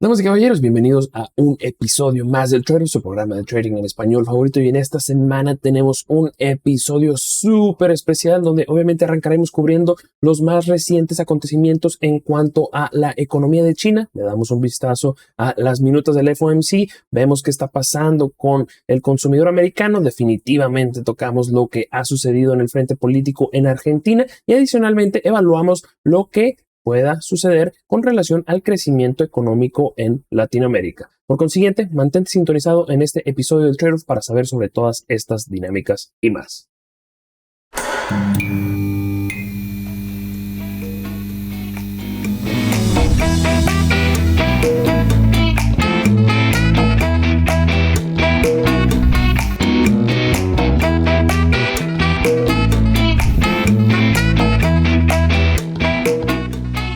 Damas y caballeros, bienvenidos a un episodio más del Trader, su programa de trading en español favorito. Y en esta semana tenemos un episodio súper especial donde obviamente arrancaremos cubriendo los más recientes acontecimientos en cuanto a la economía de China. Le damos un vistazo a las minutas del FOMC, vemos qué está pasando con el consumidor americano. Definitivamente tocamos lo que ha sucedido en el frente político en Argentina y adicionalmente evaluamos lo que pueda suceder con relación al crecimiento económico en Latinoamérica. Por consiguiente, mantente sintonizado en este episodio del Trade-off para saber sobre todas estas dinámicas y más.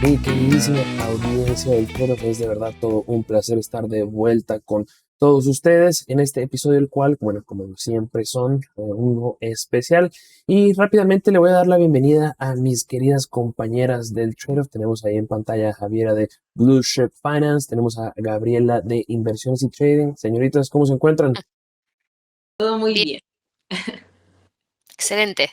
Mi queridísima audiencia del Foro, es de verdad todo un placer estar de vuelta con todos ustedes en este episodio, el cual, bueno, como siempre son uno especial. Y rápidamente le voy a dar la bienvenida a mis queridas compañeras del Trade-off. Tenemos ahí en pantalla a Javiera de Blue Chip Finance, tenemos a Gabriela de Inversiones y Trading. Señoritas, ¿cómo se encuentran? Todo muy Bien, bien. excelente.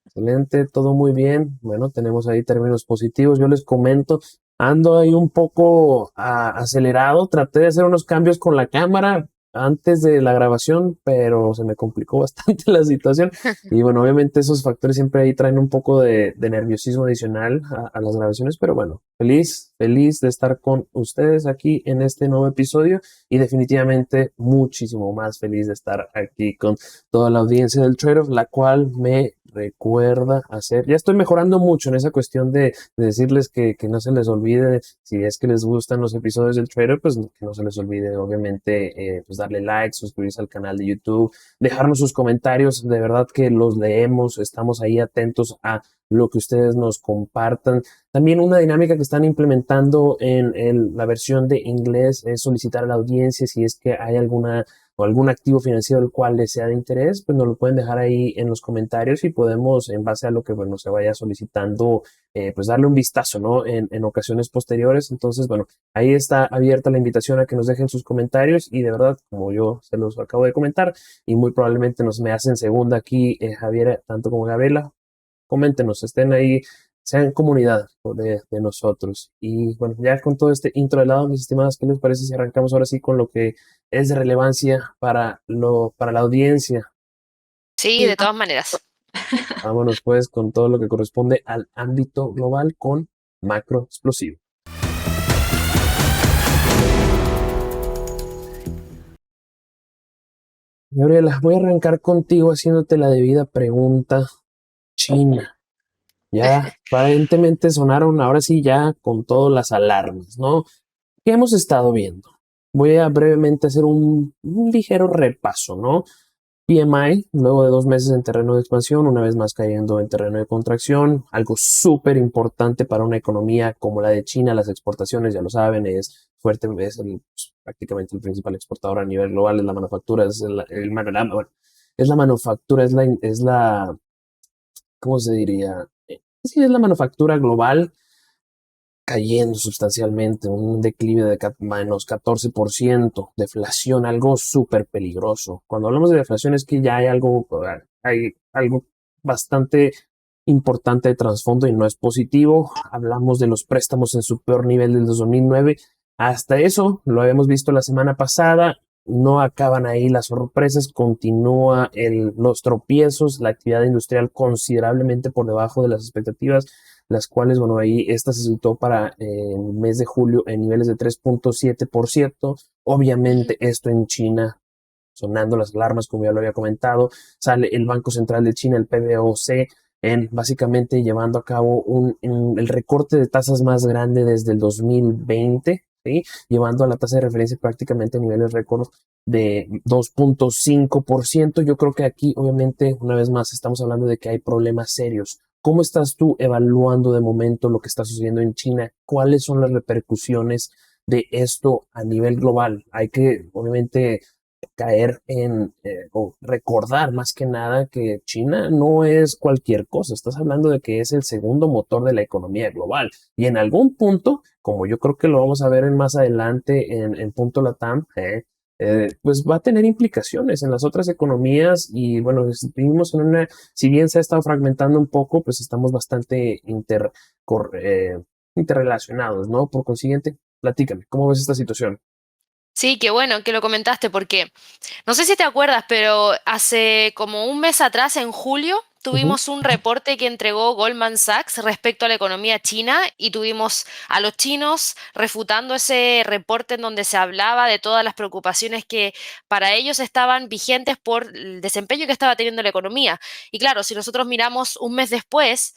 Excelente, todo muy bien. Bueno, tenemos ahí términos positivos. Yo les comento, ando ahí un poco acelerado. Traté de hacer unos cambios con la cámara antes de la grabación, pero se me complicó bastante la situación. Y bueno, obviamente esos factores siempre ahí traen un poco de nerviosismo adicional a las grabaciones, pero bueno, feliz de estar con ustedes aquí en este nuevo episodio y definitivamente muchísimo más feliz de estar aquí con toda la audiencia del Trade-off, la cual me recuerda hacer. Ya estoy mejorando mucho en esa cuestión de decirles que no se les olvide, si es que les gustan los episodios del Trader, pues que no se les olvide, obviamente, pues darle like, suscribirse al canal de YouTube, dejarnos sus comentarios, de verdad que los leemos, estamos ahí atentos a lo que ustedes nos compartan. También una dinámica que están implementando en la versión de inglés es solicitar a la audiencia si es que hay alguna o algún activo financiero el cual les sea de interés, pues nos lo pueden dejar ahí en los comentarios y podemos, en base a lo que bueno, se vaya solicitando, pues darle un vistazo, ¿no? En ocasiones posteriores. Entonces, bueno, ahí está abierta la invitación a que nos dejen sus comentarios y de verdad, como yo se los acabo de comentar y muy probablemente nos me hacen segunda aquí, Javier, tanto como Gabriela, coméntenos, estén ahí, sean comunidad de nosotros. Y bueno, ya con todo este intro de lado, mis estimados, ¿qué les parece si arrancamos ahora sí con lo que es de relevancia para la audiencia? Sí, Sí, de todas maneras. Vámonos pues con todo lo que corresponde al ámbito global con macro explosivo. Gabriela, voy a arrancar contigo haciéndote la debida pregunta. China. Ya aparentemente sonaron ahora sí ya con todas las alarmas, ¿no? ¿Qué hemos estado viendo? Voy a brevemente hacer un ligero repaso, ¿no? PMI, luego de 2 meses en terreno de expansión, una vez más cayendo en terreno de contracción, algo súper importante para una economía como la de China, las exportaciones, ya lo saben, es fuerte, es pues, prácticamente el principal exportador a nivel global, es la manufactura, bueno, es la manufactura, ¿cómo se diría? Sí, es la manufactura global cayendo sustancialmente, un declive de menos 14%, deflación, algo súper peligroso. Cuando hablamos de deflación es que ya hay algo bastante importante de trasfondo y no es positivo. Hablamos de los préstamos en su peor nivel del 2009. Hasta eso, lo habíamos visto la semana pasada, no acaban ahí las sorpresas, continúa los tropiezos, la actividad industrial considerablemente por debajo de las expectativas, las cuales, bueno, ahí esta se situó para el mes de julio en niveles de 3.7%. Ujú. Obviamente esto en China, sonando las alarmas, como ya lo había comentado, sale el Banco Central de China, el PBOC, en básicamente llevando a cabo el recorte de tasas más grande desde el 2020, ¿sí? Llevando a la tasa de referencia prácticamente a niveles récord de 2.5%. Yo creo que aquí, obviamente, una vez más, estamos hablando de que hay problemas serios. ¿Cómo estás tú evaluando de momento lo que está sucediendo en China? ¿Cuáles son las repercusiones de esto a nivel global? Hay que, obviamente, caer en o recordar más que nada que China no es cualquier cosa. Estás hablando de que es el segundo motor de la economía global y en algún punto, como yo creo que lo vamos a ver en más adelante en punto LATAM, pues va a tener implicaciones en las otras economías y bueno, vivimos en una, si bien se ha estado fragmentando un poco, pues estamos bastante interrelacionados, ¿no? Por consiguiente, platícame, ¿cómo ves esta situación? Sí, qué bueno que lo comentaste porque no sé si te acuerdas, pero hace como un mes atrás, en julio, Ujú, tuvimos un reporte que entregó Goldman Sachs respecto a la economía china y tuvimos a los chinos refutando ese reporte en donde se hablaba de todas las preocupaciones que para ellos estaban vigentes por el desempeño que estaba teniendo la economía. Y claro, si nosotros miramos un mes después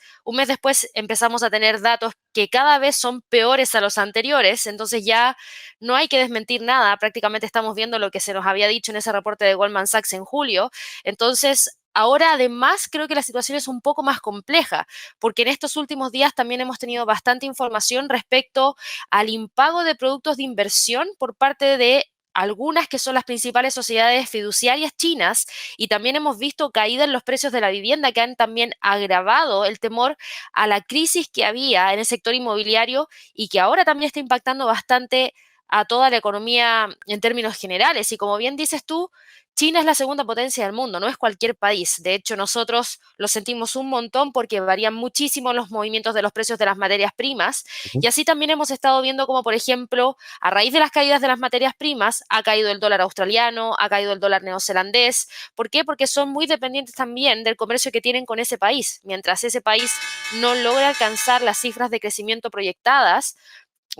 empezamos a tener datos que cada vez son peores a los anteriores, entonces ya no hay que desmentir nada, prácticamente estamos viendo lo que se nos había dicho en ese reporte de Goldman Sachs en julio. Entonces, ahora además creo que la situación es un poco más compleja, porque en estos últimos días también hemos tenido bastante información respecto al impago de productos de inversión por parte de algunas que son las principales sociedades fiduciarias chinas y también hemos visto caída en los precios de la vivienda que han también agravado el temor a la crisis que había en el sector inmobiliario y que ahora también está impactando bastante a toda la economía en términos generales. Y como bien dices tú, China es la segunda potencia del mundo, no es cualquier país. De hecho, nosotros lo sentimos un montón porque varían muchísimo los movimientos de los precios de las materias primas. ujú. Y así también hemos estado viendo como, por ejemplo, a raíz de las caídas de las materias primas, ha caído el dólar australiano, ha caído el dólar neozelandés. ¿Por qué? Porque son muy dependientes también del comercio que tienen con ese país. Mientras ese país no logra alcanzar las cifras de crecimiento proyectadas,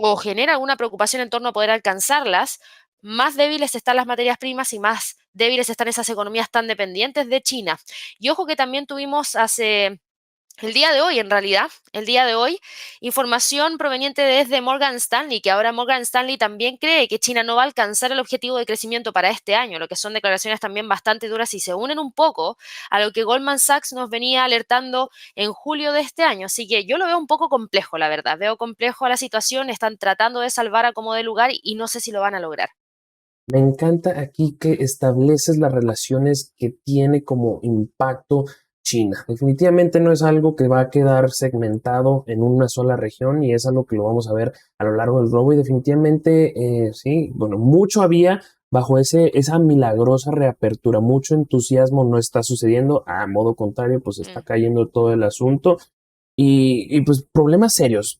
o genera alguna preocupación en torno a poder alcanzarlas, más débiles están las materias primas y más débiles están esas economías tan dependientes de China. Y ojo que también tuvimos hace el día de hoy, en realidad, el día de hoy, información proveniente desde Morgan Stanley, que ahora Morgan Stanley también cree que China no va a alcanzar el objetivo de crecimiento para este año, lo que son declaraciones también bastante duras y se unen un poco a lo que Goldman Sachs nos venía alertando en julio de este año. Así que yo lo veo un poco complejo, la verdad. Veo complejo a la situación, están tratando de salvar a como de lugar y no sé si lo van a lograr. Me encanta aquí que estableces las relaciones que tiene como impacto China. Definitivamente no es algo que va a quedar segmentado en una sola región y es algo que lo vamos a ver a lo largo del globo y definitivamente sí, bueno, mucho había bajo esa milagrosa reapertura, mucho entusiasmo no está sucediendo, a modo contrario, pues está Mm. cayendo todo el asunto. Y pues problemas serios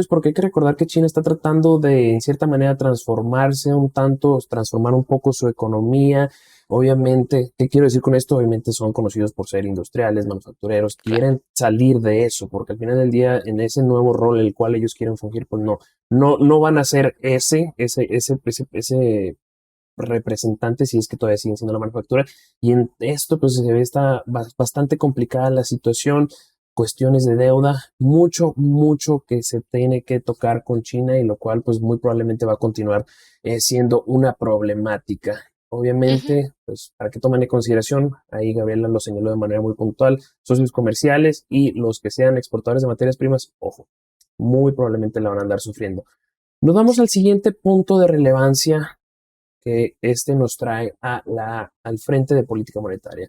porque hay que recordar que China está tratando de, en cierta manera, transformarse un tanto, transformar un poco su economía. Obviamente, ¿qué quiero decir con esto? Obviamente son conocidos por ser industriales, manufactureros, Claro. quieren salir de eso, porque al final del día, en ese nuevo rol el cual ellos quieren fungir, pues no van a ser ese representante si es que todavía siguen siendo la manufactura. Y en esto, pues se ve está bastante complicada la situación, cuestiones de deuda, mucho que se tiene que tocar con China y lo cual pues muy probablemente va a continuar siendo una problemática. Ujú. Obviamente, pues para que tomen en consideración, ahí Gabriela lo señaló de manera muy puntual, socios comerciales y los que sean exportadores de materias primas, ojo, muy probablemente la van a andar sufriendo. Nos vamos al siguiente punto de relevancia que este nos trae al frente de política monetaria.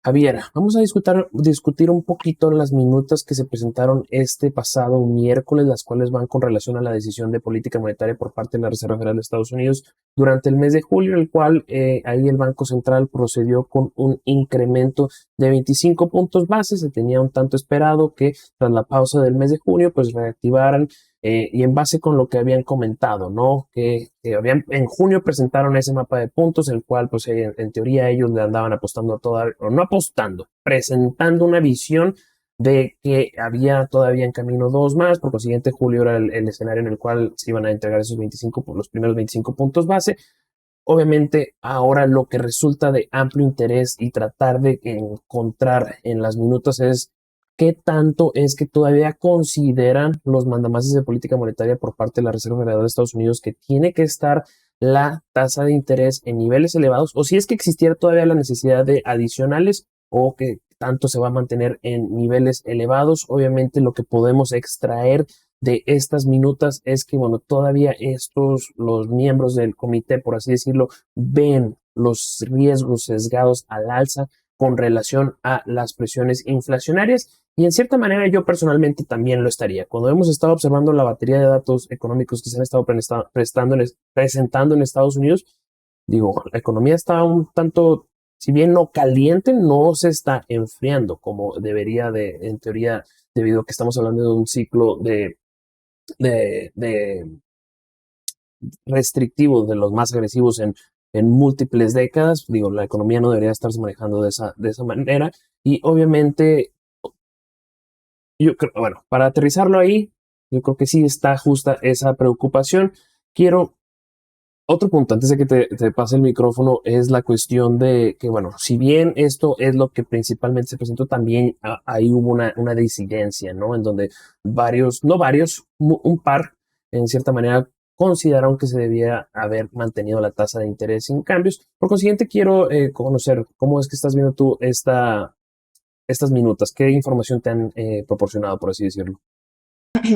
Javier, vamos a discutir un poquito las minutas que se presentaron este pasado miércoles, las cuales van con relación a la decisión de política monetaria por parte de la Reserva Federal de Estados Unidos durante el mes de julio, el cual ahí el Banco Central procedió con un incremento de 25 puntos base. Se tenía un tanto esperado que tras la pausa del mes de junio, pues reactivaran y en base con lo que habían comentado, ¿no? Que en junio presentaron ese mapa de puntos, el cual, pues, en teoría ellos le andaban apostando a toda, o no apostando, presentando una visión de que había todavía en camino dos más, por consiguiente julio era el escenario en el cual se iban a entregar esos 25, por los primeros 25 puntos base. Obviamente, ahora lo que resulta de amplio interés y tratar de encontrar en las minutas es qué tanto es que todavía consideran los mandamases de política monetaria por parte de la Reserva Federal de Estados Unidos que tiene que estar la tasa de interés en niveles elevados o si es que existiera todavía la necesidad de adicionales o que tanto se va a mantener en niveles elevados. Obviamente lo que podemos extraer de estas minutas es que, bueno, todavía los miembros del comité, por así decirlo, ven los riesgos sesgados al alza con relación a las presiones inflacionarias. Y en cierta manera yo personalmente también lo estaría. Cuando hemos estado observando la batería de datos económicos que se han estado presentando en Estados Unidos, digo, la economía está un tanto, si bien no caliente, no se está enfriando como debería en teoría, debido a que estamos hablando de un ciclo de restrictivo, de los más agresivos en múltiples décadas. Digo, la economía no debería estarse manejando de esa manera. Y obviamente, yo creo, bueno, para aterrizarlo ahí, yo creo que sí está justa esa preocupación. Quiero otro punto, antes de que te pase el micrófono, es la cuestión de que, bueno, si bien esto es lo que principalmente se presentó, también ahí hubo una disidencia, ¿no? En donde un par, en cierta manera, consideraron que se debía haber mantenido la tasa de interés sin cambios. Por consiguiente, quiero conocer cómo es que estás viendo tú estas minutas, qué información te han proporcionado, por así decirlo.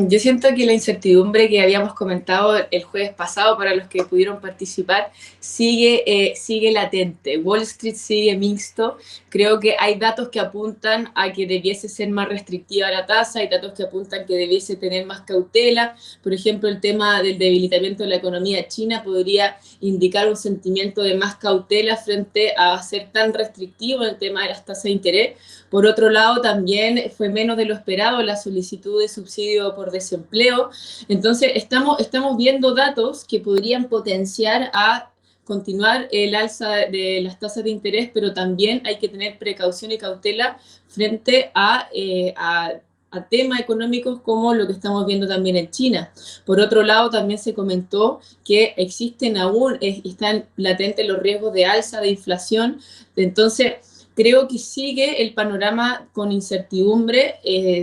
Yo siento que la incertidumbre que habíamos comentado el jueves pasado para los que pudieron participar sigue latente. Wall Street sigue mixto. Creo que hay datos que apuntan a que debiese ser más restrictiva la tasa, hay datos que apuntan a que debiese tener más cautela. Por ejemplo, el tema del debilitamiento de la economía china podría indicar un sentimiento de más cautela frente a ser tan restrictivo en el tema de las tasas de interés. Por otro lado, también fue menos de lo esperado la solicitud de subsidio por desempleo. Entonces, estamos viendo datos que podrían potenciar a continuar el alza de las tasas de interés, pero también hay que tener precaución y cautela frente a temas económicos como lo que estamos viendo también en China. Por otro lado, también se comentó que existen aún, están latentes los riesgos de alza, de inflación. Entonces, creo que sigue el panorama con incertidumbre,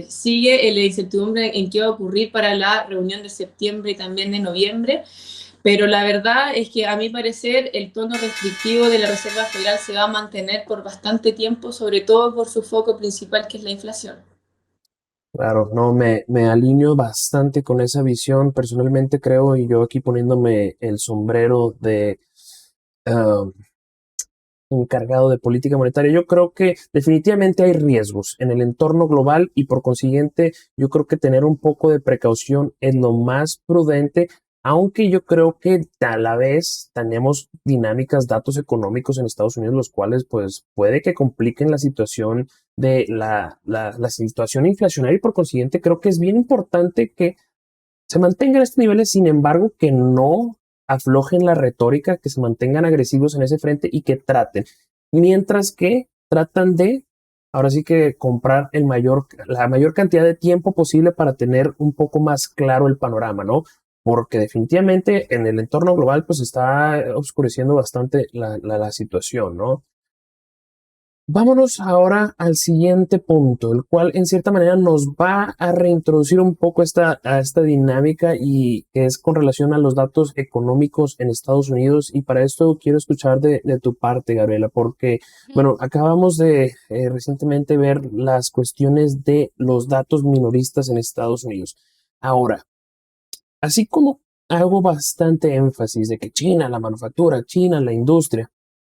sigue la incertidumbre en qué va a ocurrir para la reunión de septiembre y también de noviembre, pero la verdad es que a mi parecer el tono restrictivo de la Reserva Federal se va a mantener por bastante tiempo, sobre todo por su foco principal que es la inflación. Claro, no, me alineo bastante con esa visión. Personalmente creo, y yo aquí poniéndome el sombrero de ah, encargado de política monetaria, yo creo que definitivamente hay riesgos en el entorno global y por consiguiente yo creo que tener un poco de precaución es lo más prudente, aunque yo creo que a la vez tenemos dinámicas, datos económicos en Estados Unidos, los cuales pues puede que compliquen la situación de la situación inflacionaria y por consiguiente creo que es bien importante que se mantengan estos niveles, sin embargo, que no aflojen la retórica, que se mantengan agresivos en ese frente y que traten, mientras que tratan de, ahora sí que comprar la mayor cantidad de tiempo posible para tener un poco más claro el panorama, ¿no? Porque definitivamente en el entorno global pues está oscureciendo bastante la situación, ¿no? Vámonos ahora al siguiente punto, el cual en cierta manera nos va a reintroducir un poco a esta dinámica y que es con relación a los datos económicos en Estados Unidos. Y para esto quiero escuchar de tu parte, Gabriela, porque, bueno, acabamos de recientemente ver las cuestiones de los datos minoristas en Estados Unidos. Ahora, así como hago bastante énfasis de que China, la manufactura, China, la industria,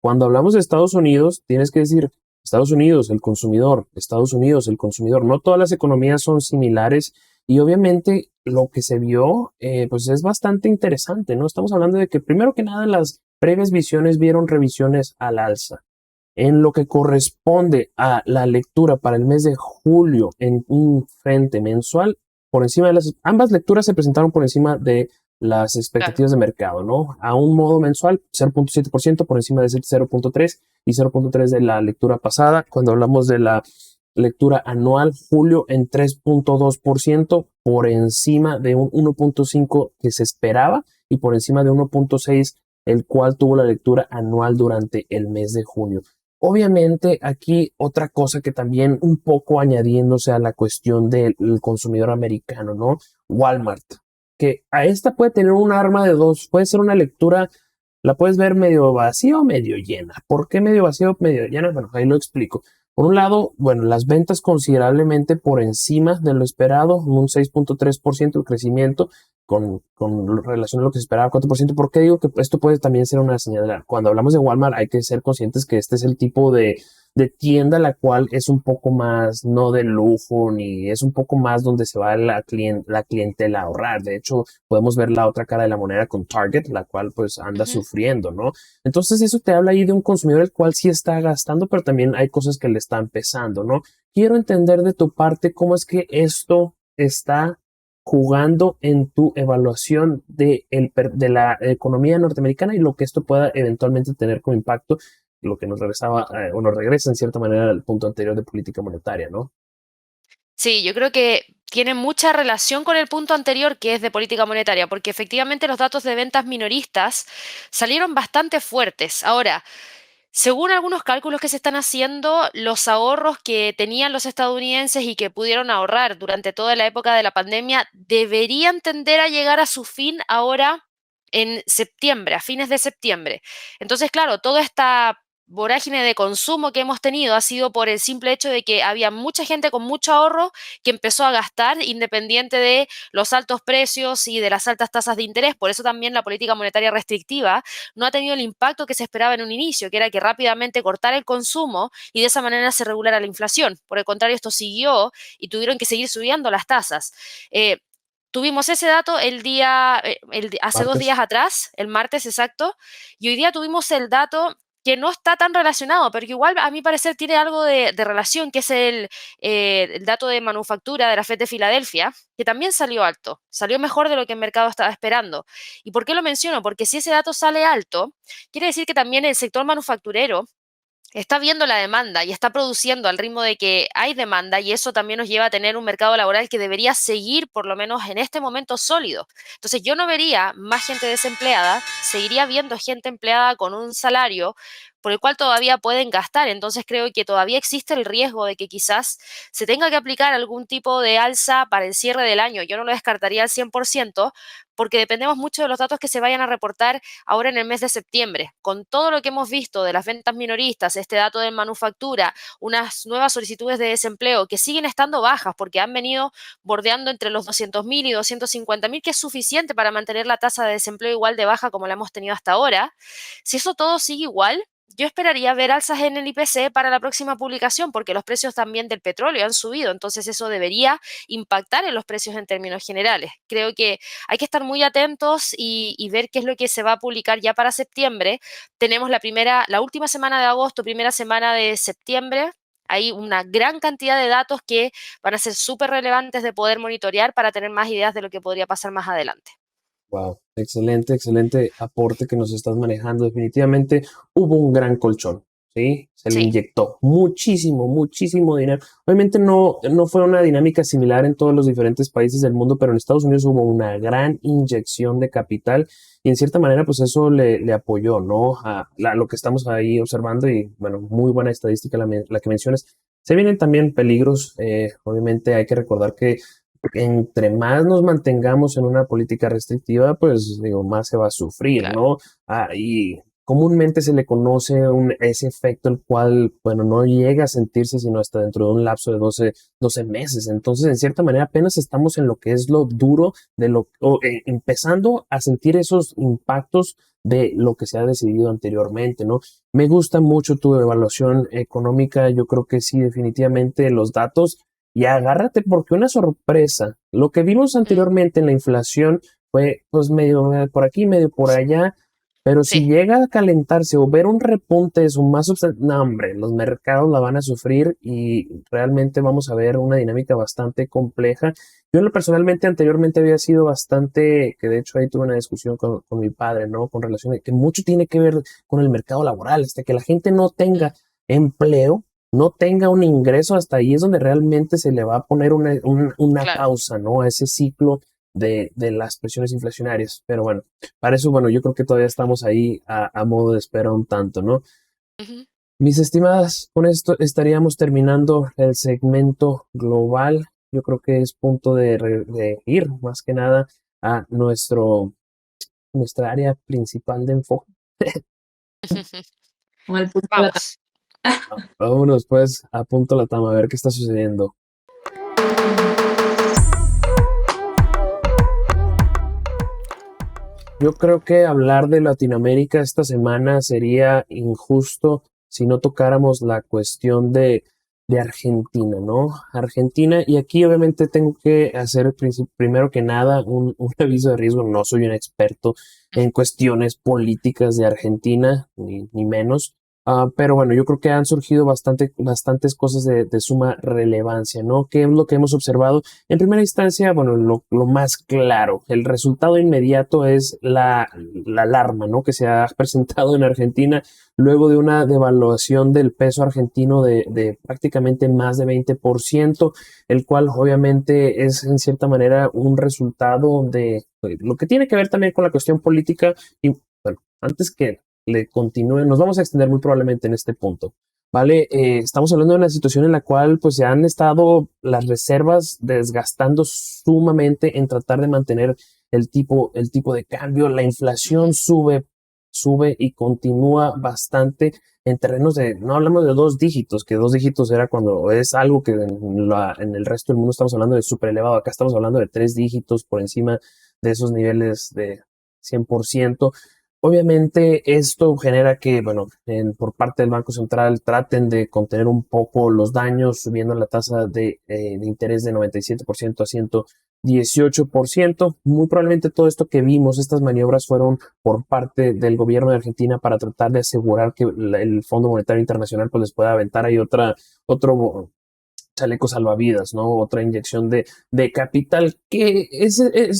cuando hablamos de Estados Unidos, tienes que decir Estados Unidos, el consumidor, Estados Unidos, el consumidor. No todas las economías son similares y obviamente lo que se vio, pues es bastante interesante, ¿no? Estamos hablando de que primero que nada las previas visiones vieron revisiones al alza. En lo que corresponde a la lectura para el mes de julio en un frente mensual, por encima de ambas lecturas se presentaron por encima de las expectativas de mercado, ¿no? A un modo mensual, 0.7% por encima de 0.3 y 0.3 de la lectura pasada. Cuando hablamos de la lectura anual, julio en 3.2% por encima de un 1.5 que se esperaba y por encima de 1.6 el cual tuvo la lectura anual durante el mes de junio. Obviamente aquí otra cosa que también un poco añadiéndose a la cuestión del consumidor americano, ¿no? Walmart, que a esta puede tener un arma de dos, puede ser una lectura, la puedes ver medio vacía o medio llena. ¿Por qué medio vacía o medio llena? Bueno, ahí lo explico. Por un lado, bueno, las ventas considerablemente por encima de lo esperado, un 6.3% de crecimiento, con relación a lo que se esperaba, 4%. ¿Por qué digo que esto puede también ser una señal? Cuando hablamos de Walmart hay que ser conscientes que este es el tipo de tienda la cual es un poco más, no de lujo, ni es un poco más donde se va la clientela a ahorrar. De hecho, podemos ver la otra cara de la moneda con Target, la cual pues anda sufriendo, ¿no? Entonces eso te habla ahí de un consumidor el cual sí está gastando, pero también hay cosas que le están pesando, ¿no? Quiero entender de tu parte cómo es que esto está jugando en tu evaluación de la economía norteamericana y lo que esto pueda eventualmente tener como impacto, lo que nos regresaba o nos regresa en cierta manera al punto anterior de política monetaria, ¿no? Sí, yo creo que tiene mucha relación con el punto anterior que es de política monetaria, porque efectivamente los datos de ventas minoristas salieron bastante fuertes. Ahora, según algunos cálculos que se están haciendo, los ahorros que tenían los estadounidenses y que pudieron ahorrar durante toda la época de la pandemia deberían tender a llegar a su fin ahora en septiembre, a fines de septiembre. Entonces, claro, toda esta vorágine de consumo que hemos tenido ha sido por el simple hecho de que había mucha gente con mucho ahorro que empezó a gastar independiente de los altos precios y de las altas tasas de interés. Por eso también la política monetaria restrictiva no ha tenido el impacto que se esperaba en un inicio, que era que rápidamente cortar el consumo y de esa manera se regulara la inflación. Por el contrario, esto siguió y tuvieron que seguir subiendo las tasas. Tuvimos ese dato hace 2 días Martes. atrás, el martes exacto, y hoy día tuvimos el dato que no está tan relacionado, pero que igual a mi parecer tiene algo de relación, que es el dato de manufactura de la FED de Filadelfia, que también salió alto, salió mejor de lo que el mercado estaba esperando. ¿Y por qué lo menciono? Porque si ese dato sale alto, quiere decir que también el sector manufacturero está viendo la demanda y está produciendo al ritmo de que hay demanda y eso también nos lleva a tener un mercado laboral que debería seguir por lo menos en este momento sólido. Entonces yo no vería más gente desempleada, seguiría viendo gente empleada con un salario por el cual todavía pueden gastar. Entonces creo que todavía existe el riesgo de que quizás se tenga que aplicar algún tipo de alza para el cierre del año. Yo no lo descartaría al 100% porque dependemos mucho de los datos que se vayan a reportar ahora en el mes de septiembre. Con todo lo que hemos visto de las ventas minoristas, este dato de manufactura, unas nuevas solicitudes de desempleo que siguen estando bajas porque han venido bordeando entre los 200.000 y 250.000, que es suficiente para mantener la tasa de desempleo igual de baja como la hemos tenido hasta ahora. Si eso todo sigue igual, yo esperaría ver alzas en el IPC para la próxima publicación porque los precios también del petróleo han subido, entonces eso debería impactar en los precios en términos generales. Creo que hay que estar muy atentos y ver qué es lo que se va a publicar ya para septiembre. Tenemos la última semana de agosto, primera semana de septiembre. Hay una gran cantidad de datos que van a ser súper relevantes de poder monitorear para tener más ideas de lo que podría pasar más adelante. Wow, excelente, excelente aporte que nos estás manejando. Definitivamente hubo un gran colchón, ¿sí? Se le Sí. inyectó muchísimo, muchísimo dinero. Obviamente no fue una dinámica similar en todos los diferentes países del mundo, pero en Estados Unidos hubo una gran inyección de capital y en cierta manera pues eso le apoyó, ¿no? A lo que estamos ahí observando y bueno, muy buena estadística la que mencionas. Se vienen también peligros, obviamente hay que recordar que entre más nos mantengamos en una política restrictiva, pues digo, más se va a sufrir, Claro. ¿no? Y comúnmente se le conoce ese efecto el cual, bueno, no llega a sentirse sino hasta dentro de un lapso de 12 meses. Entonces, en cierta manera, apenas estamos en lo que es lo duro empezando a sentir esos impactos de lo que se ha decidido anteriormente, ¿no? Me gusta mucho tu evaluación económica. Yo creo que sí, definitivamente los datos y agárrate porque una sorpresa. Lo que vimos anteriormente en la inflación fue pues medio por aquí, medio por allá, pero si Sí. llega a calentarse o ver un repunte de su más no, hombre, los mercados la van a sufrir y realmente vamos a ver una dinámica bastante compleja. Yo en lo personalmente anteriormente había sido bastante, que de hecho ahí tuve una discusión con mi padre, ¿no? Con relación a que mucho tiene que ver con el mercado laboral, hasta que la gente no tenga empleo, no tenga un ingreso, hasta ahí es donde realmente se le va a poner una Claro. pausa, ¿no? A ese ciclo de las presiones inflacionarias. Pero bueno, para eso, bueno, yo creo que todavía estamos ahí a modo de espera un tanto, ¿no? Ujú. Mis estimadas, con esto estaríamos terminando el segmento global. Yo creo que es punto de ir más que nada a nuestra área principal de enfoque. Con el punto de la Vamos. Vámonos pues a punto la tama, a ver qué está sucediendo. Yo creo que hablar de Latinoamérica esta semana sería injusto si no tocáramos la cuestión de Argentina, ¿no? Argentina, y aquí obviamente tengo que hacer primero que nada un aviso de riesgo. No soy un experto en cuestiones políticas de Argentina, ni menos. Pero bueno, yo creo que han surgido bastantes cosas de suma relevancia, ¿no? ¿Qué es lo que hemos observado? En primera instancia, bueno, lo más claro, el resultado inmediato es la alarma, ¿no? Que se ha presentado en Argentina luego de una devaluación del peso argentino de prácticamente más de 20%, el cual obviamente es en cierta manera un resultado de lo que tiene que ver también con la cuestión política. Y bueno, antes que le continúe, nos vamos a extender muy probablemente en este punto. Vale, estamos hablando de una situación en la cual pues se han estado las reservas desgastando sumamente en tratar de mantener el tipo de cambio. La inflación sube y continúa bastante en terrenos no hablamos de dos dígitos, que dos dígitos era cuando es algo que en el resto del mundo estamos hablando de súper elevado. Acá estamos hablando de tres dígitos por encima de esos niveles de 100%. Obviamente esto genera que, bueno, por parte del Banco Central traten de contener un poco los daños, subiendo la tasa de interés de 97% a 118%. Muy probablemente todo esto que vimos, estas maniobras fueron por parte del gobierno de Argentina para tratar de asegurar que el Fondo Monetario Internacional pues les pueda aventar ahí otro chaleco salvavidas, ¿no? Otra inyección de capital, que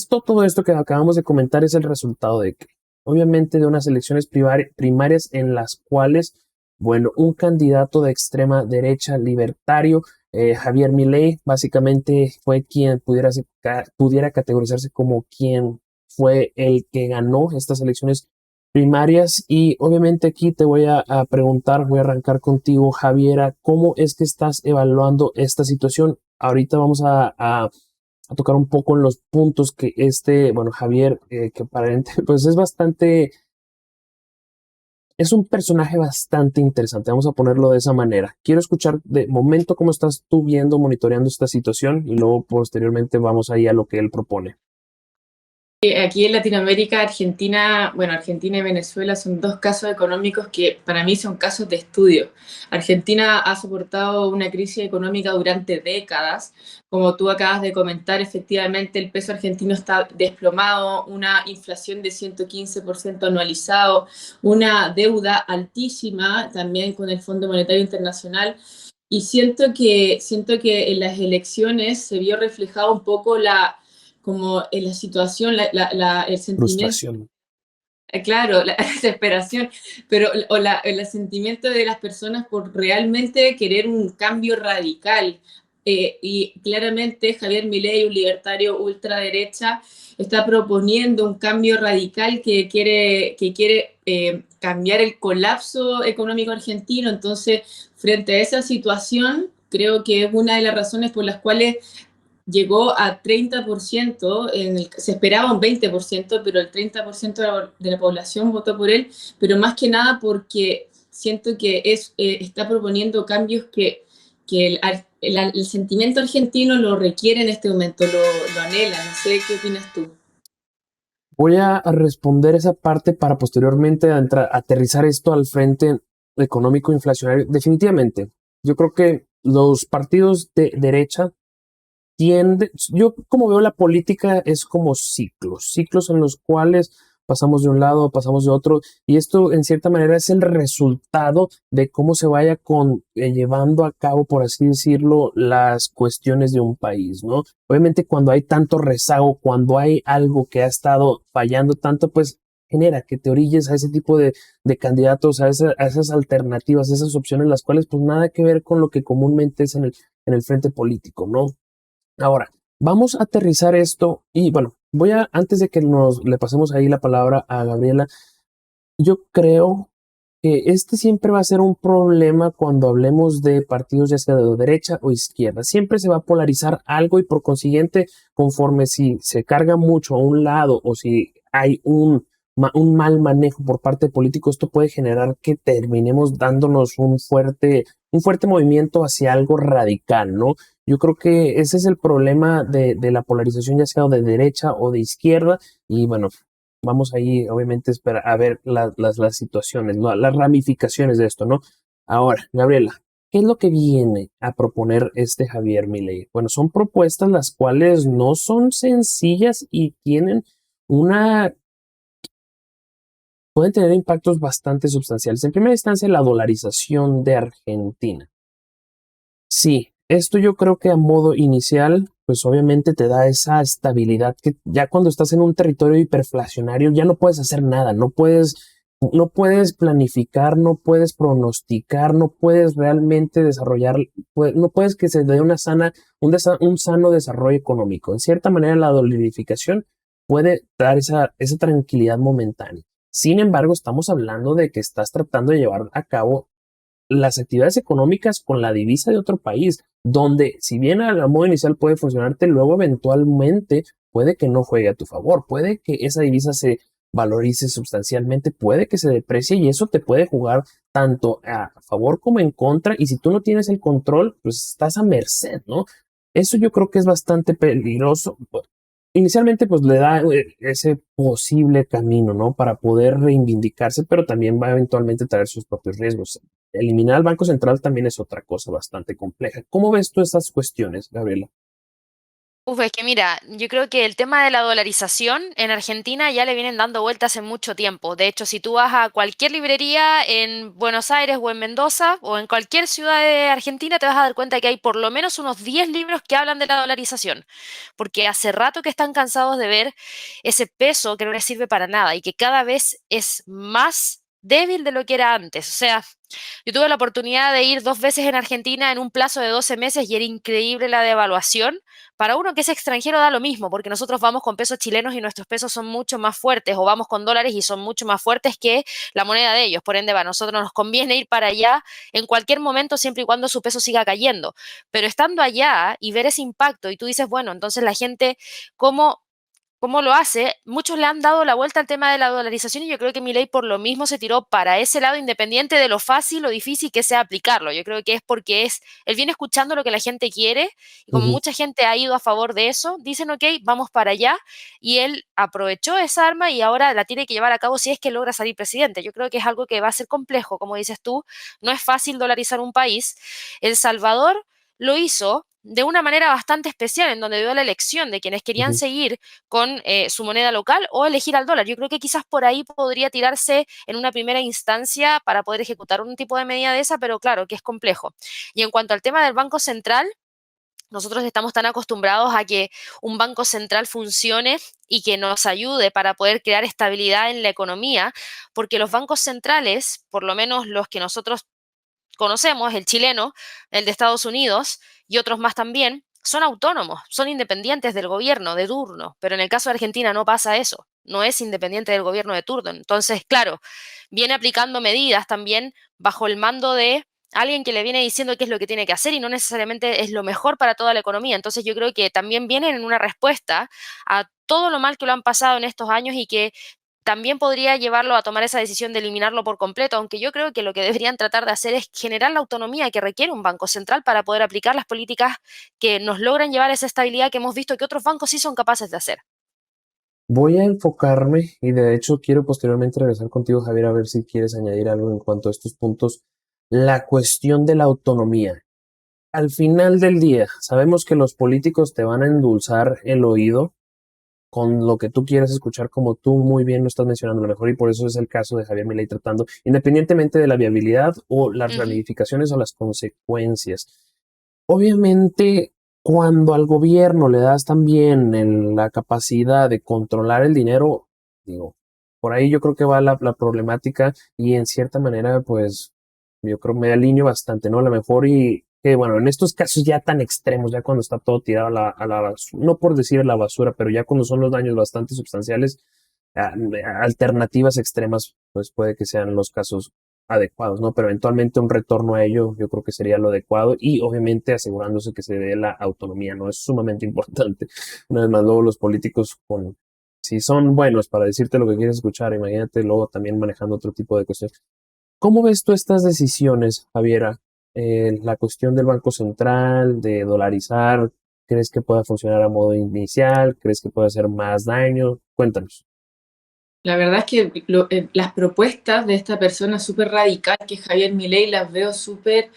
todo esto que acabamos de comentar es el resultado de que, obviamente, de unas elecciones primarias en las cuales, bueno, un candidato de extrema derecha libertario, Javier Milei, básicamente fue quien pudiera categorizarse como quien fue el que ganó estas elecciones primarias. Y obviamente aquí te voy a preguntar, voy a arrancar contigo, Javiera, ¿cómo es que estás evaluando esta situación? Ahorita vamos a tocar un poco en los puntos que bueno, Javier, que aparente, pues es un personaje bastante interesante, vamos a ponerlo de esa manera. Quiero escuchar de momento cómo estás tú viendo, monitoreando esta situación, y luego posteriormente vamos ahí a lo que él propone. Aquí en Latinoamérica, Argentina y Venezuela son dos casos económicos que para mí son casos de estudio. Argentina ha soportado una crisis económica durante décadas. Como tú acabas de comentar, efectivamente el peso argentino está desplomado, una inflación de 115% anualizado, una deuda altísima también con el Fondo Monetario Internacional. Y siento que en las elecciones se vio reflejado un poco como en la situación, el sentimiento, Frustración. claro, la desesperación, pero el sentimiento de las personas por realmente querer un cambio radical. Y claramente Javier Milei, un libertario ultraderecha, está proponiendo un cambio radical que quiere cambiar el colapso económico argentino. Entonces, frente a esa situación, creo que es una de las razones por las cuales llegó a 30%, se esperaba un 20%, pero el 30% de la población votó por él, pero más que nada porque siento que está proponiendo cambios que el sentimiento argentino lo requiere en este momento, lo anhela. No sé qué opinas tú. Voy a responder esa parte para posteriormente aterrizar esto al frente económico inflacionario. Definitivamente, yo creo que los partidos de derecha yo como veo la política es como ciclos en los cuales pasamos de un lado, pasamos de otro, y esto en cierta manera es el resultado de cómo se vaya llevando a cabo, por así decirlo, las cuestiones de un país, ¿no? Obviamente cuando hay tanto rezago, cuando hay algo que ha estado fallando tanto, pues genera que te orilles a ese tipo de candidatos, a esas alternativas, a esas opciones, las cuales pues nada que ver con lo que comúnmente es en el frente político, ¿no? Ahora, vamos a aterrizar esto y bueno, antes de que le pasemos ahí la palabra a Gabriela, yo creo que este siempre va a ser un problema cuando hablemos de partidos ya sea de derecha o izquierda. Siempre se va a polarizar algo y por consiguiente, conforme si se carga mucho a un lado o si hay un mal manejo por parte de políticos, esto puede generar que terminemos dándonos un fuerte movimiento hacia algo radical, ¿no? Yo creo que ese es el problema de la polarización, ya sea de derecha o de izquierda. Y bueno, vamos ahí, obviamente, esperar a ver las situaciones, ¿no? Las ramificaciones de esto, ¿no? Ahora, Gabriela, ¿qué es lo que viene a proponer este Javier Milei? Bueno, son propuestas las cuales no son sencillas y tienen una pueden tener impactos bastante sustanciales. En primera instancia, la dolarización de Argentina. Sí, esto yo creo que a modo inicial, pues obviamente te da esa estabilidad que ya cuando estás en un territorio hiperflacionario ya no puedes hacer nada, no puedes planificar, no puedes pronosticar, no puedes realmente desarrollar, no puedes que se dé un sano desarrollo económico. En cierta manera, la dolarificación puede dar esa tranquilidad momentánea. Sin embargo, estamos hablando de que estás tratando de llevar a cabo las actividades económicas con la divisa de otro país, donde si bien a modo inicial puede funcionarte, luego eventualmente puede que no juegue a tu favor, puede que esa divisa se valorice sustancialmente, puede que se deprecie y eso te puede jugar tanto a favor como en contra y si tú no tienes el control, pues estás a merced, ¿no? Eso yo creo que es bastante peligroso. Inicialmente, pues le da ese posible camino, ¿no? Para poder reivindicarse, pero también va a eventualmente traer sus propios riesgos. Eliminar al Banco Central también es otra cosa bastante compleja. ¿Cómo ves tú estas cuestiones, Gabriela? Uf, es que mira, yo creo que el tema de la dolarización en Argentina ya le vienen dando vueltas hace mucho tiempo. De hecho, si tú vas a cualquier librería en Buenos Aires o en Mendoza o en cualquier ciudad de Argentina, te vas a dar cuenta que hay por lo menos unos 10 libros que hablan de la dolarización, porque hace rato que están cansados de ver ese peso que no les sirve para nada y que cada vez es más débil de lo que era antes. O sea, yo tuve la oportunidad de ir 2 veces en Argentina en un plazo de 12 meses y era increíble la devaluación. Para uno que es extranjero da lo mismo, porque nosotros vamos con pesos chilenos y nuestros pesos son mucho más fuertes, o vamos con dólares y son mucho más fuertes que la moneda de ellos. Por ende, a nosotros nos conviene ir para allá en cualquier momento, siempre y cuando su peso siga cayendo. Pero estando allá y ver ese impacto, y tú dices, bueno, entonces la gente, ¿cómo cómo lo hace? Muchos le han dado la vuelta al tema de la dolarización y yo creo que Milei por lo mismo se tiró para ese lado independiente de lo fácil o difícil que sea aplicarlo. Yo creo que es porque él viene escuchando lo que la gente quiere y como Ujú. mucha gente ha ido a favor de eso, dicen, ok, vamos para allá y él aprovechó esa arma y ahora la tiene que llevar a cabo si es que logra salir presidente. Yo creo que es algo que va a ser complejo, como dices tú, no es fácil dolarizar un país. El Salvador lo hizo de una manera bastante especial, en donde dio la elección de quienes querían Ujú. seguir con su moneda local o elegir al dólar. Yo creo que quizás por ahí podría tirarse en una primera instancia para poder ejecutar un tipo de medida de esa, pero claro que es complejo. Y en cuanto al tema del Banco Central, nosotros estamos tan acostumbrados a que un banco central funcione y que nos ayude para poder crear estabilidad en la economía, porque los bancos centrales, por lo menos los que nosotros conocemos, el chileno, el de Estados Unidos y otros más también, son autónomos, son independientes del gobierno de turno, pero en el caso de Argentina no pasa eso, no es independiente del gobierno de turno. Entonces, claro, viene aplicando medidas también bajo el mando de alguien que le viene diciendo qué es lo que tiene que hacer y no necesariamente es lo mejor para toda la economía. Entonces, yo creo que también vienen en una respuesta a todo lo mal que lo han pasado en estos años y que también podría llevarlo a tomar esa decisión de eliminarlo por completo, aunque yo creo que lo que deberían tratar de hacer es generar la autonomía que requiere un banco central para poder aplicar las políticas que nos logran llevar a esa estabilidad que hemos visto que otros bancos sí son capaces de hacer. Voy a enfocarme y de hecho quiero posteriormente regresar contigo, Javier, a ver si quieres añadir algo en cuanto a estos puntos. La cuestión de la autonomía. Al final del día, sabemos que los políticos te van a endulzar el oído con lo que tú quieres escuchar, como tú muy bien lo estás mencionando a lo mejor, y por eso es el caso de Javier Milei tratando, independientemente de la viabilidad o las Ujú. ramificaciones o las consecuencias. Obviamente, cuando al gobierno le das también la capacidad de controlar el dinero, digo, por ahí yo creo que va la problemática y en cierta manera, pues, yo creo me alineo bastante, ¿no? A lo mejor y que, bueno, en estos casos ya tan extremos, ya cuando está todo tirado a la basura, no por decir a la basura, pero ya cuando son los daños bastante sustanciales, a- alternativas extremas, pues puede que sean los casos adecuados, ¿no? Pero eventualmente un retorno a ello yo creo que sería lo adecuado y obviamente asegurándose que se dé la autonomía, ¿no? Es sumamente importante. Una vez más, luego los políticos si son buenos para decirte lo que quieres escuchar, imagínate luego también manejando otro tipo de cuestiones. ¿Cómo ves tú estas decisiones, Javiera? La cuestión del Banco Central, de dolarizar, ¿crees que pueda funcionar a modo inicial? ¿Crees que puede hacer más daño? Cuéntanos. La verdad es que las propuestas de esta persona súper radical, que es Javier Milei, las veo súper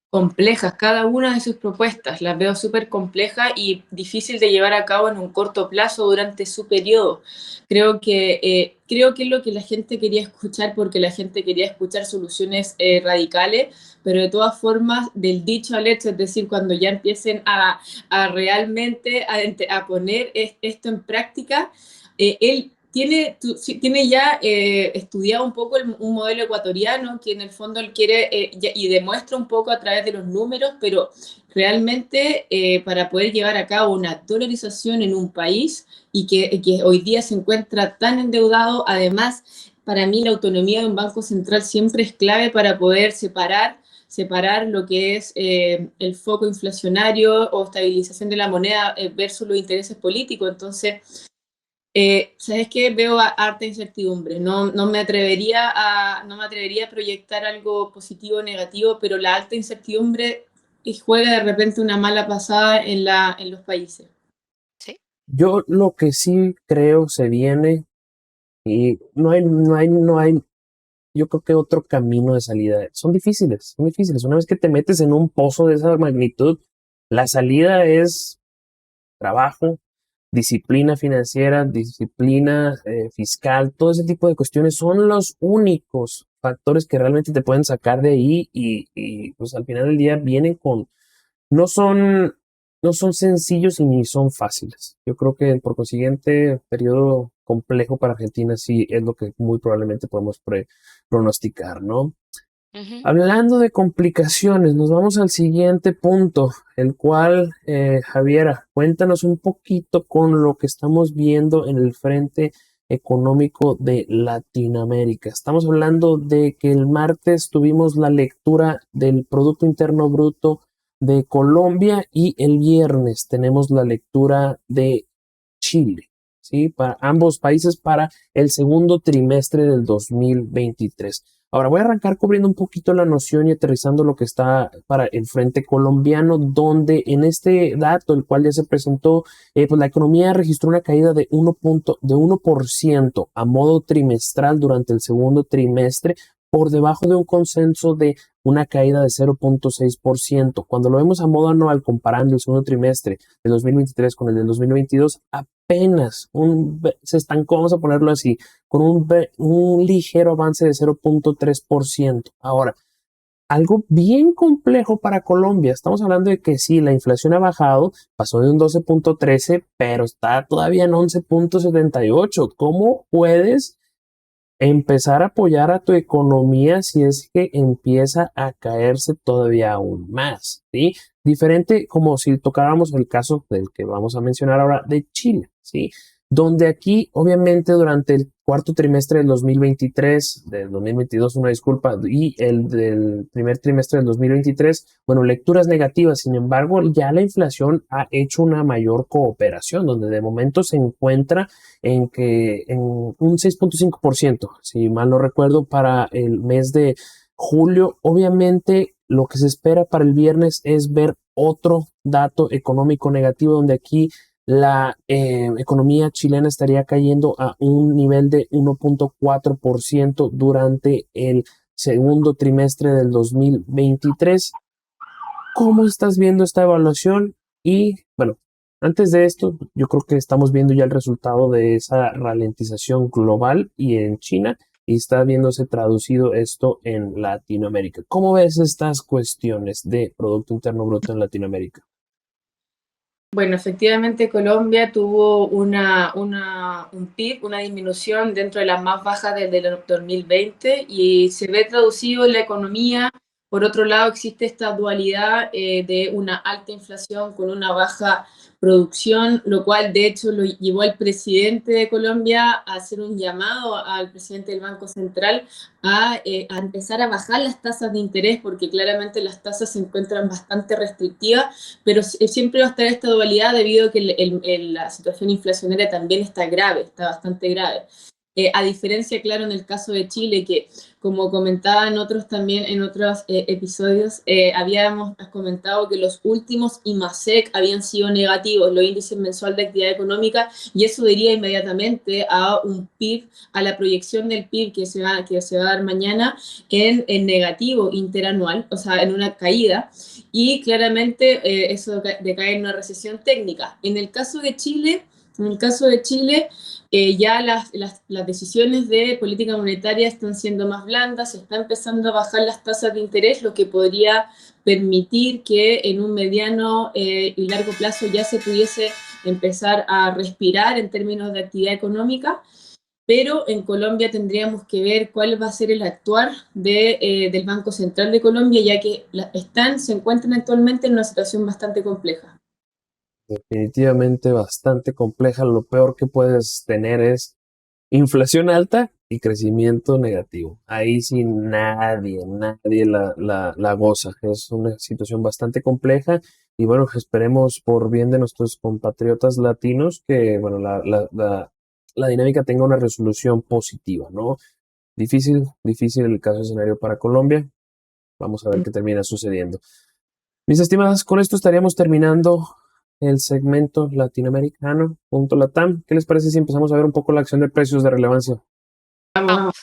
complejas. Cada una de sus propuestas las veo súper complejas y difícil de llevar a cabo en un corto plazo durante su periodo. Creo que es lo que la gente quería escuchar, porque la gente quería escuchar soluciones radicales, pero de todas formas, del dicho al hecho, es decir, cuando ya empiecen a realmente a poner esto en práctica, él tiene ya estudiado un poco un modelo ecuatoriano que en el fondo él quiere y demuestra un poco a través de los números, pero realmente para poder llevar a cabo una dolarización en un país y que hoy día se encuentra tan endeudado, además, para mí la autonomía de un banco central siempre es clave para poder separar lo que es el foco inflacionario o estabilización de la moneda versus los intereses políticos. Entonces, ¿sabes qué? Veo harta incertidumbre. No me atrevería a proyectar algo positivo o negativo, pero la alta incertidumbre juega de repente una mala pasada en los países. ¿Sí? Yo lo que sí creo se viene y no hay, yo creo que otro camino de salida. Son difíciles, son difíciles. Una vez que te metes en un pozo de esa magnitud, la salida es trabajo, disciplina financiera, disciplina fiscal, todo ese tipo de cuestiones son los únicos factores que realmente te pueden sacar de ahí y pues al final del día vienen con, no son, no son sencillos y ni son fáciles. Yo creo que por consiguiente, periodo complejo para Argentina sí es lo que muy probablemente podemos pronosticar, ¿no? Ujú. Hablando de complicaciones, nos vamos al siguiente punto, el cual, Javiera, cuéntanos un poquito con lo que estamos viendo en el frente económico de Latinoamérica. Estamos hablando de que el martes tuvimos la lectura del Producto Interno Bruto de Colombia y el viernes tenemos la lectura de Chile, ¿sí? Para ambos países para el segundo trimestre del 2023. Ahora voy a arrancar cubriendo un poquito la noción y aterrizando lo que está para el frente colombiano, donde en este dato, el cual ya se presentó, pues la economía registró una caída de 1% a modo trimestral durante el segundo trimestre, por debajo de un consenso de una caída de 0.6%. Cuando lo vemos a modo anual, comparando el segundo trimestre del 2023 con el del 2022, apenas se estancó, vamos a ponerlo así, con un ligero avance de 0.3%. Ahora, algo bien complejo para Colombia. Estamos hablando de que sí, la inflación ha bajado, pasó de un 12.13, pero está todavía en 11.78. ¿Cómo puedes empezar a apoyar a tu economía si es que empieza a caerse todavía aún más? ¿Sí? Diferente como si tocáramos el caso del que vamos a mencionar ahora de Chile, ¿sí? Donde aquí, obviamente, durante el cuarto trimestre del 2023, del 2022, una disculpa, y el del primer trimestre del 2023, bueno, lecturas negativas. Sin embargo, ya la inflación ha hecho una mayor cooperación, donde de momento se encuentra en un 6.5%, si mal no recuerdo, para el mes de julio. Obviamente, lo que se espera para el viernes es ver otro dato económico negativo, donde aquí la economía chilena estaría cayendo a un nivel de 1.4% durante el segundo trimestre del 2023. ¿Cómo estás viendo esta evaluación? Y bueno, antes de esto, yo creo que estamos viendo ya el resultado de esa ralentización global y en China, y está viéndose traducido esto en Latinoamérica. ¿Cómo ves estas cuestiones de Producto Interno Bruto en Latinoamérica? Bueno, efectivamente Colombia tuvo un PIB, una disminución dentro de las más bajas desde el 2020 y se ve traducido en la economía. Por otro lado, existe esta dualidad de una alta inflación con una baja producción, lo cual de hecho lo llevó al presidente de Colombia a hacer un llamado al presidente del Banco Central a empezar a bajar las tasas de interés, porque claramente las tasas se encuentran bastante restrictivas, pero siempre va a estar esta dualidad debido a que la situación inflacionaria también está grave, está bastante grave. a diferencia, claro, en el caso de Chile, que como comentaba en otros también, en otros episodios, habíamos comentado que los últimos IMASEC habían sido negativos, los índices mensual de actividad económica, y eso diría inmediatamente a un PIB, a la proyección del PIB que se va a dar mañana en negativo interanual, o sea, en una caída, y claramente eso decae en una recesión técnica. En el caso de Chile, ya las decisiones de política monetaria están siendo más blandas, se está empezando a bajar las tasas de interés, lo que podría permitir que en un mediano y largo plazo ya se pudiese empezar a respirar en términos de actividad económica, pero en Colombia tendríamos que ver cuál va a ser el actuar del Banco Central de Colombia, ya que se encuentran actualmente en una situación bastante compleja. Definitivamente bastante compleja. Lo peor que puedes tener es inflación alta y crecimiento negativo. Ahí sí nadie la goza. Es una situación bastante compleja y bueno, esperemos por bien de nuestros compatriotas latinos que bueno, la dinámica tenga una resolución positiva, ¿no? Difícil el caso escenario para Colombia. Vamos a ver qué termina sucediendo. Mis estimadas, con esto estaríamos terminando el segmento latinoamericano, punto Latam. ¿Qué les parece si empezamos a ver un poco la acción de precios de relevancia? Vamos.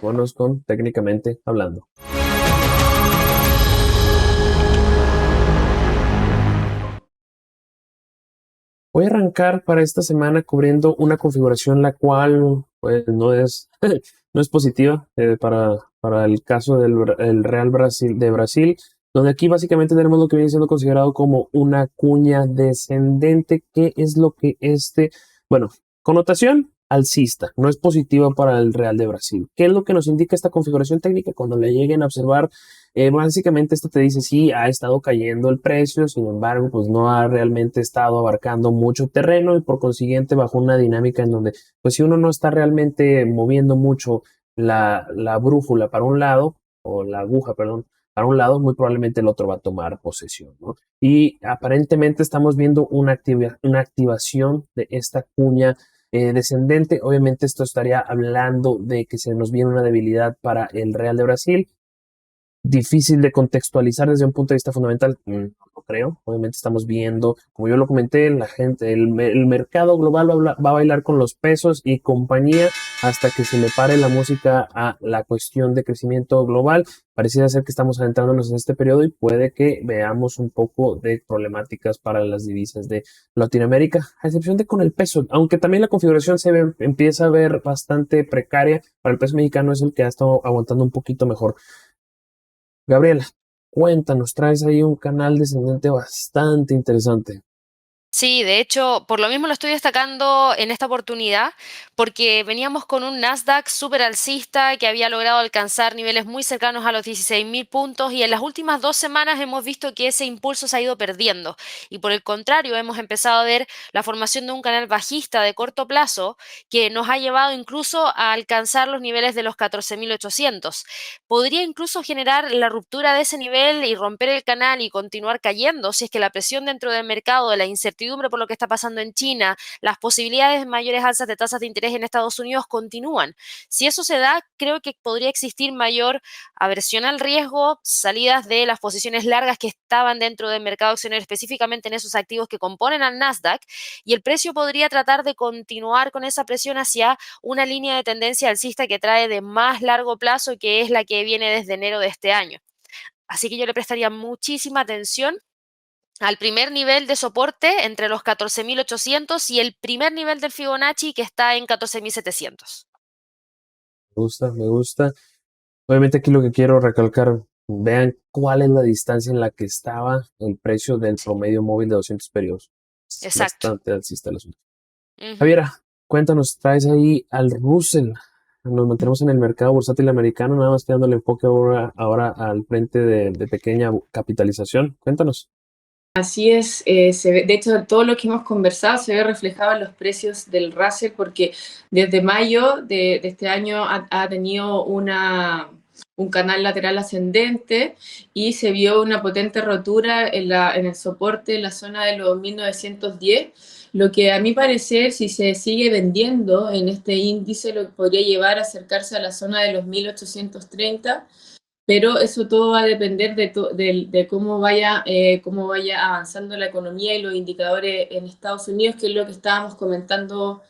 Vámonos con técnicamente hablando. Voy a arrancar para esta semana cubriendo una configuración la cual pues, no es positiva para el caso del Real Brasil de Brasil, donde aquí básicamente tenemos lo que viene siendo considerado como una cuña descendente, que es lo que bueno, connotación alcista, no es positiva para el Real de Brasil. ¿Qué es lo que nos indica esta configuración técnica? Cuando le lleguen a observar, básicamente esto te dice sí, ha estado cayendo el precio, sin embargo, pues no ha realmente estado abarcando mucho terreno y por consiguiente bajo una dinámica en donde, pues si uno no está realmente moviendo mucho la brújula para un lado, o la aguja, perdón, para un lado, muy probablemente el otro va a tomar posesión, ¿no? Y aparentemente estamos viendo una activación de esta cuña descendente. Obviamente esto estaría hablando de que se nos viene una debilidad para el Real de Brasil. Difícil de contextualizar desde un punto de vista fundamental, no creo. Obviamente estamos viendo, como yo lo comenté, la gente, el mercado global va a bailar con los pesos y compañía hasta que se le pare la música a la cuestión de crecimiento global. Pareciera ser que estamos adentrándonos en este periodo y puede que veamos un poco de problemáticas para las divisas de Latinoamérica, a excepción de con el peso, aunque también la configuración empieza a ver bastante precaria. Para el peso mexicano es el que ha estado aguantando un poquito mejor. Gabriela, cuéntanos, traes ahí un canal descendente bastante interesante. Sí, de hecho, por lo mismo lo estoy destacando en esta oportunidad, porque veníamos con un Nasdaq súper alcista que había logrado alcanzar niveles muy cercanos a los 16.000 puntos y en las últimas 2 semanas hemos visto que ese impulso se ha ido perdiendo y por el contrario hemos empezado a ver la formación de un canal bajista de corto plazo que nos ha llevado incluso a alcanzar los niveles de los 14.800. Podría incluso generar la ruptura de ese nivel y romper el canal y continuar cayendo si es que la presión dentro del mercado de la incertidumbre por lo que está pasando en China, las posibilidades de mayores alzas de tasas de interés en Estados Unidos continúan. Si eso se da, creo que podría existir mayor aversión al riesgo, salidas de las posiciones largas que estaban dentro del mercado accionario, específicamente en esos activos que componen al Nasdaq, y el precio podría tratar de continuar con esa presión hacia una línea de tendencia alcista que trae de más largo plazo, que es la que viene desde enero de este año. Así que yo le prestaría muchísima atención al primer nivel de soporte entre los 14.800 y el primer nivel del Fibonacci que está en 14.700. Me gusta. Obviamente aquí lo que quiero recalcar, vean cuál es la distancia en la que estaba el precio del promedio móvil de 200 periodos. Es Exacto. bastante alcista el asunto. Ujú. Javiera, cuéntanos, traes ahí al Russell. Nos mantenemos en el mercado bursátil americano, nada más que dando el enfoque ahora al frente de pequeña capitalización. Cuéntanos. Así es, de hecho todo lo que hemos conversado se ve reflejado en los precios del Russell porque desde mayo de este año ha tenido una un canal lateral ascendente y se vio una potente rotura en el soporte en la zona de los 1910, lo que a mi parecer, si se sigue vendiendo en este índice, lo podría llevar a acercarse a la zona de los 1830, pero eso todo va a depender de cómo vaya avanzando la economía y los indicadores en Estados Unidos, que es lo que estábamos comentando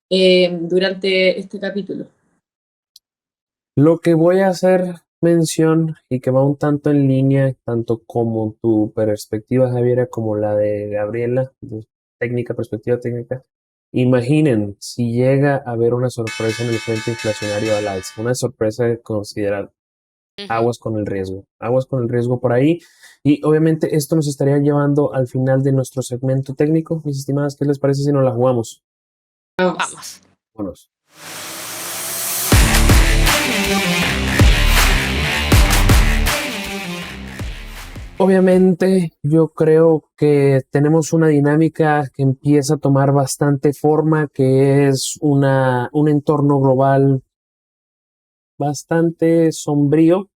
durante este capítulo. Lo que voy a hacer mención y que va un tanto en línea, tanto como tu perspectiva, Javiera, como la de Gabriela, de perspectiva técnica. Imaginen si llega a haber una sorpresa en el frente inflacionario al alza, una sorpresa considerable. Aguas con el riesgo por ahí. Y obviamente esto nos estaría llevando al final de nuestro segmento técnico. Mis estimadas, ¿qué les parece si nos la jugamos? Vamos. Vámonos. Obviamente, yo creo que tenemos una dinámica que empieza a tomar bastante forma, que es un entorno global bastante sombrío,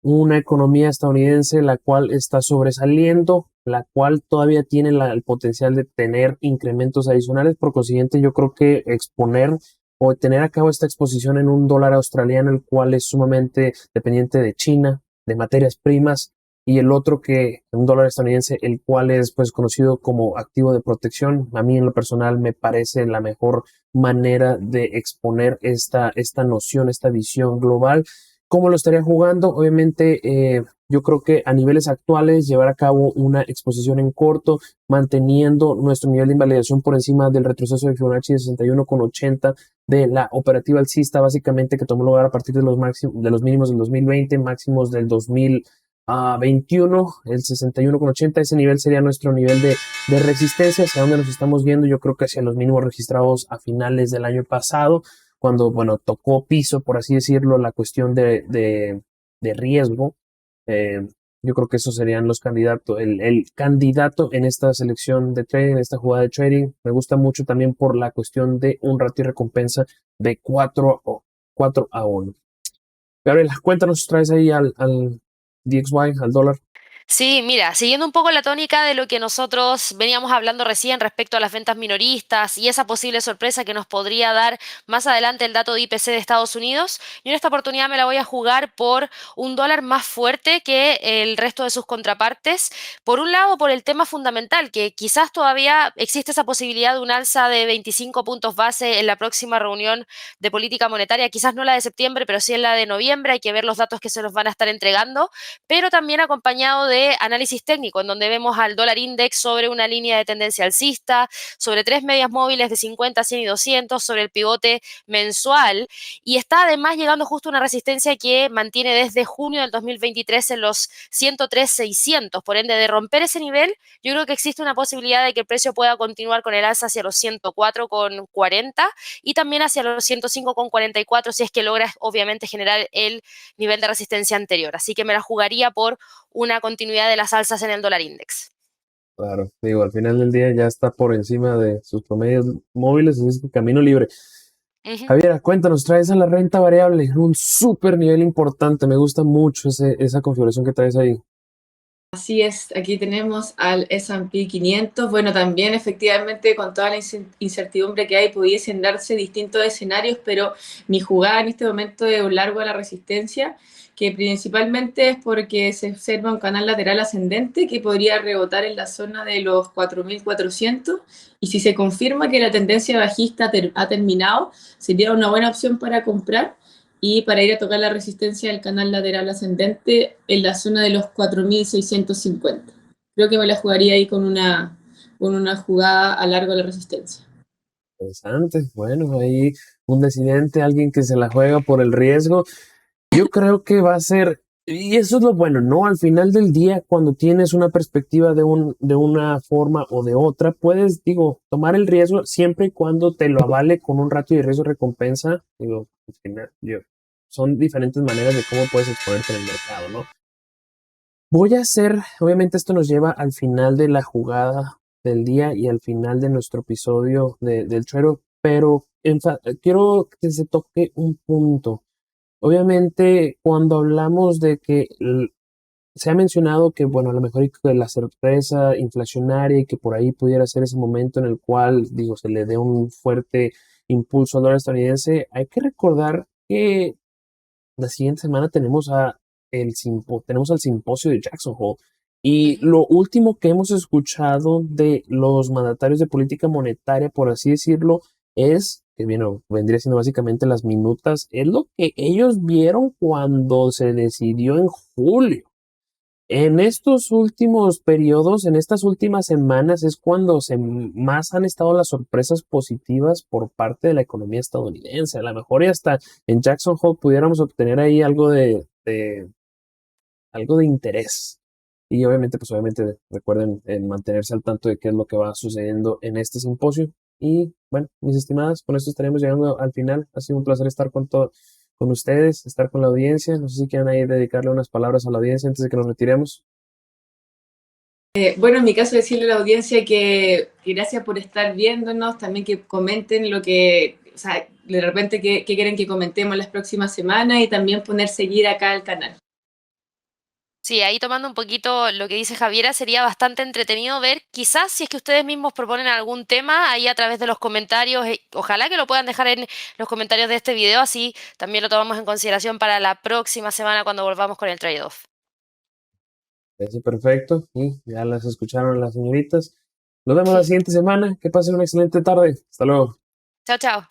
una economía estadounidense la cual está sobresaliendo, la cual todavía tiene el potencial de tener incrementos adicionales. Por consiguiente, yo creo que exponer o tener a cabo esta exposición en un dólar australiano, el cual es sumamente dependiente de China, de materias primas, y el otro que un dólar estadounidense, el cual es pues conocido como activo de protección. A mí en lo personal me parece la mejor manera de exponer esta noción, esta visión global. ¿Cómo lo estaría jugando? Obviamente, yo creo que a niveles actuales llevar a cabo una exposición en corto, manteniendo nuestro nivel de invalidación por encima del retroceso de Fibonacci de 61,80 de la operativa alcista, básicamente que tomó lugar a partir de los mínimos del 2020, máximos del 2021, el 61,80. Ese nivel sería nuestro nivel de resistencia, hacia donde nos estamos viendo. Yo creo que hacia los mínimos registrados a finales del año pasado, cuando, bueno, tocó piso, por así decirlo, la cuestión de riesgo. Yo creo que esos serían los candidatos, el candidato en esta selección de trading, en esta jugada de trading. Me gusta mucho también por la cuestión de un ratio y recompensa de 4-1. Gabriela, cuéntanos, traes ahí al DXY, al dólar. Sí, mira, siguiendo un poco la tónica de lo que nosotros veníamos hablando recién respecto a las ventas minoristas y esa posible sorpresa que nos podría dar más adelante el dato de IPC de Estados Unidos, yo en esta oportunidad me la voy a jugar por un dólar más fuerte que el resto de sus contrapartes. Por un lado, por el tema fundamental, que quizás todavía existe esa posibilidad de un alza de 25 puntos base en la próxima reunión de política monetaria, quizás no la de septiembre, pero sí en la de noviembre. Hay que ver los datos que se nos van a estar entregando, pero también acompañado de análisis técnico, en donde vemos al dólar index sobre una línea de tendencia alcista, sobre tres medias móviles de 50, 100 y 200, sobre el pivote mensual, y está además llegando justo a una resistencia que mantiene desde junio del 2023 en los 103,600. Por ende, de romper ese nivel, yo creo que existe una posibilidad de que el precio pueda continuar con el alza hacia los 104,40 y también hacia los 105,44 si es que logra obviamente generar el nivel de resistencia anterior. Así que me la jugaría por una continuidad de las alzas en el dólar index. Claro, digo, al final del día ya está por encima de sus promedios móviles, así es que camino libre. Javiera, cuéntanos, traes a la renta variable, un súper nivel importante, me gusta mucho esa configuración que traes ahí. Así es, aquí tenemos al S&P 500. Bueno, también efectivamente con toda la incertidumbre que hay pudiesen darse distintos escenarios, pero mi jugada en este momento es un largo a la resistencia, que principalmente es porque se observa un canal lateral ascendente que podría rebotar en la zona de los 4.400, y si se confirma que la tendencia bajista ha terminado, sería una buena opción para comprar y para ir a tocar la resistencia del canal lateral ascendente en la zona de los 4.650. Creo que me la jugaría ahí con una jugada a largo de la resistencia. Interesante, bueno, ahí un decidente, alguien que se la juega por el riesgo. Yo creo que va a ser, y eso es lo bueno, ¿no? Al final del día, cuando tienes una perspectiva de una forma o de otra, puedes, digo, tomar el riesgo siempre y cuando te lo avale con un ratio de riesgo-recompensa. Digo, al final, son diferentes maneras de cómo puedes exponerte en el mercado, ¿no? Voy a hacer, obviamente esto nos lleva al final de la jugada del día y al final de nuestro episodio del Trero, pero quiero que se toque un punto. obviamente cuando hablamos de que se ha mencionado que, bueno, a lo mejor que la sorpresa inflacionaria y que por ahí pudiera ser ese momento en el cual, digo, se le dé un fuerte impulso al dólar estadounidense, hay que recordar que la siguiente semana tenemos al simposio de Jackson Hole. Y Ujú. lo último que hemos escuchado de los mandatarios de política monetaria, por así decirlo, es que vendría siendo básicamente las minutas, es lo que ellos vieron cuando se decidió en julio. En estos últimos periodos, en estas últimas semanas, es cuando más han estado las sorpresas positivas por parte de la economía estadounidense. A lo mejor y hasta en Jackson Hole pudiéramos obtener ahí algo de interés. Y obviamente recuerden mantenerse al tanto de qué es lo que va sucediendo en este simposio. Y bueno, mis estimadas, con esto estaremos llegando al final. Ha sido un placer estar con ustedes, estar con la audiencia. No sé si quieren ahí dedicarle unas palabras a la audiencia antes de que nos retiremos. Bueno, en mi caso decirle a la audiencia que gracias por estar viéndonos, también que comenten lo que, o sea, de repente que quieren que comentemos las próximas semanas y también poner seguir acá al canal. Sí, ahí tomando un poquito lo que dice Javiera, sería bastante entretenido ver, quizás si es que ustedes mismos proponen algún tema ahí a través de los comentarios, ojalá que lo puedan dejar en los comentarios de este video, así también lo tomamos en consideración para la próxima semana cuando volvamos con el trade-off. Eso perfecto. Y ya las escucharon las señoritas. Nos vemos la siguiente semana. Que pasen una excelente tarde. Hasta luego. Chao, chao.